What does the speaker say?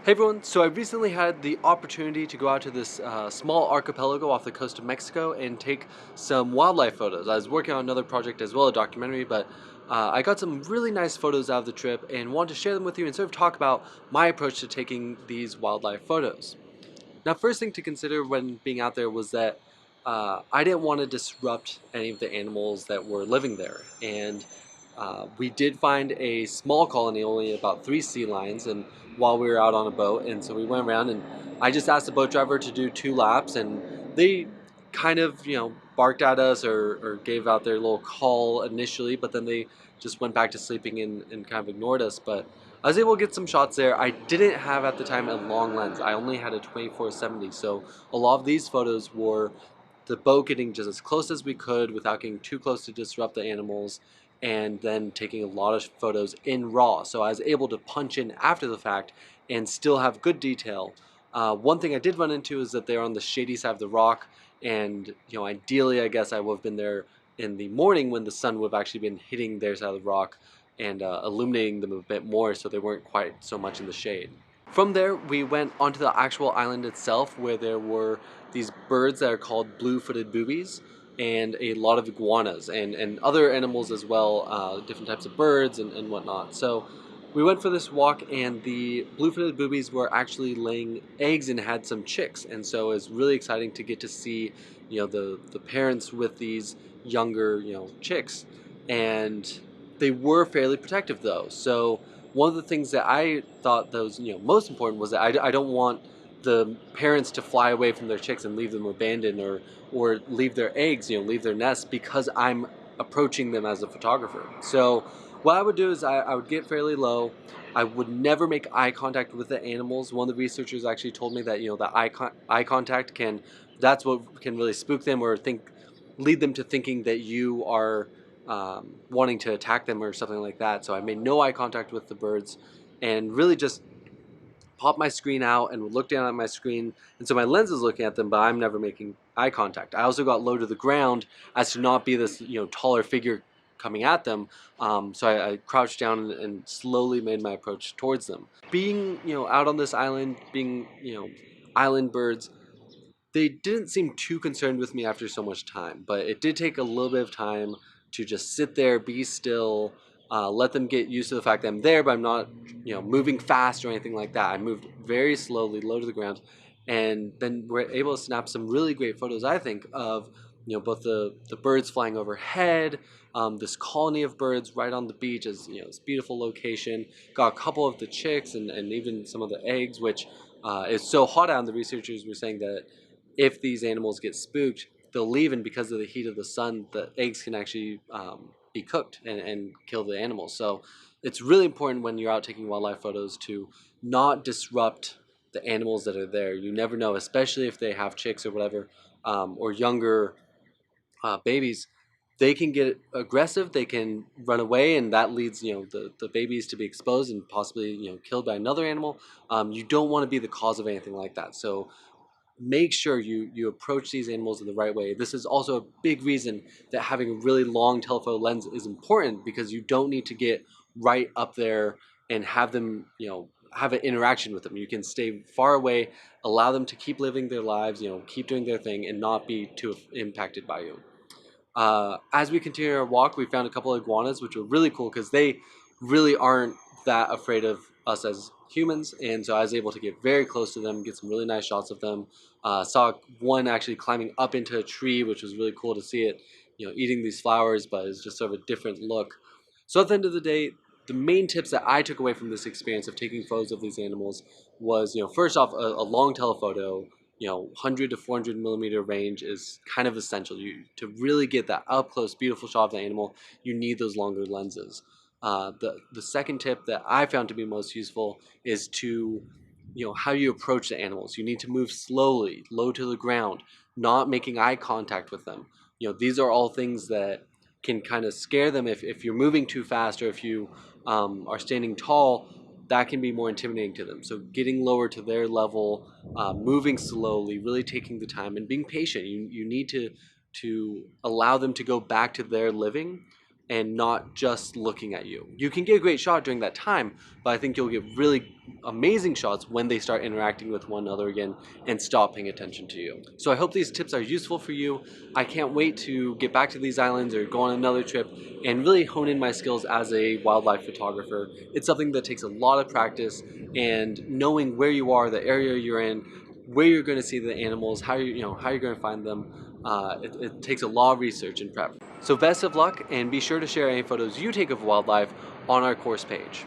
Hey everyone, so I recently had the opportunity to go out to this small archipelago off the coast of Mexico and take some wildlife photos. I was working on another project as well, a documentary, but I got some really nice photos out of the trip and wanted to share them with you and sort of talk about my approach to taking these wildlife photos. Now, first thing to consider when being out there was that I didn't want to disrupt any of the animals that were living there. And we did find a small colony, only about 3 sea lions, and while we were out on a boat, and so we went around and I just asked the boat driver to do 2 laps, and they kind of, barked at us or gave out their little call initially, but then they just went back to sleeping and kind of ignored us. But I was able to get some shots there. I didn't have at the time a long lens. I only had a 24-70, so a lot of these photos were the boat getting just as close as we could without getting too close to disrupt the animals, and then taking a lot of photos in RAW. So I was able to punch in after the fact and still have good detail. One thing I did run into is that they're on the shady side of the rock, and ideally, I guess I would have been there in the morning when the sun would have actually been hitting their side of the rock and illuminating them a bit more, so they weren't quite so much in the shade. From there, we went onto the actual island itself, where there were these birds that are called blue-footed boobies, and a lot of iguanas and other animals as well, different types of birds and whatnot. So we went for this walk, and the blue-footed boobies were actually laying eggs and had some chicks, and so it's really exciting to get to see, the parents with these younger, chicks, and they were fairly protective though. So one of the things that I thought that was, most important was that I don't want the parents to fly away from their chicks and leave them abandoned, or leave their eggs, leave their nests, because I'm approaching them as a photographer. So what I would do is I would get fairly low. I would never make eye contact with the animals. One of the researchers actually told me that that eye contact that's what can really spook them, or lead them to thinking that you are wanting to attack them or something like that. So I made no eye contact with the birds, and really just pop my screen out and would look down at my screen, and so my lens is looking at them, but I'm never making eye contact. I also got low to the ground as to not be this taller figure coming at them. So I crouched down and slowly made my approach towards them. Being out on this island, being island birds, they didn't seem too concerned with me after so much time, but it did take a little bit of time to just sit there, be still, let them get used to the fact that I'm there, but I'm not, moving fast or anything like that. I moved very slowly, low to the ground, and then we're able to snap some really great photos, I think, of both the birds flying overhead, this colony of birds right on the beach, is this beautiful location. Got a couple of the chicks and even some of the eggs, which is so hot out, and the researchers were saying that if these animals get spooked, they'll leave, and because of the heat of the sun, the eggs can actually be cooked and kill the animals. So it's really important when you're out taking wildlife photos to not disrupt the animals that are there. You never know, especially if they have chicks or whatever, or younger babies. They can get aggressive, they can run away, and that leads the babies to be exposed and possibly killed by another animal. You don't want to be the cause of anything like that. So make sure you approach these animals in the right way. This is also a big reason that having a really long telephoto lens is important, because you don't need to get right up there and have them, have an interaction with them. You can stay far away, allow them to keep living their lives, keep doing their thing, and not be too impacted by you. As we continue our walk, we found a couple of iguanas, which were really cool because they really aren't that afraid of us as humans, and so I was able to get very close to them, get some really nice shots of them. Saw one actually climbing up into a tree, which was really cool to see it, eating these flowers, but it's just sort of a different look. So at the end of the day, the main tips that I took away from this experience of taking photos of these animals was, first off, a long telephoto, 100 to 400 millimeter range is kind of essential. To really get that up close, beautiful shot of the animal, you need those longer lenses. The second tip that I found to be most useful is to, how you approach the animals. You need to move slowly, low to the ground, not making eye contact with them. These are all things that can kind of scare them if you're moving too fast, or if you are standing tall, that can be more intimidating to them. So getting lower to their level, moving slowly, really taking the time and being patient. You need to allow them to go back to their living and not just looking at you. You can get a great shot during that time, but I think you'll get really amazing shots when they start interacting with one another again and stop paying attention to you. So I hope these tips are useful for you. I can't wait to get back to these islands or go on another trip and really hone in my skills as a wildlife photographer. It's something that takes a lot of practice, and knowing where you are, the area you're in, where you're going to see the animals, how how you're going to find them. It takes a lot of research and prep. So best of luck, and be sure to share any photos you take of wildlife on our course page.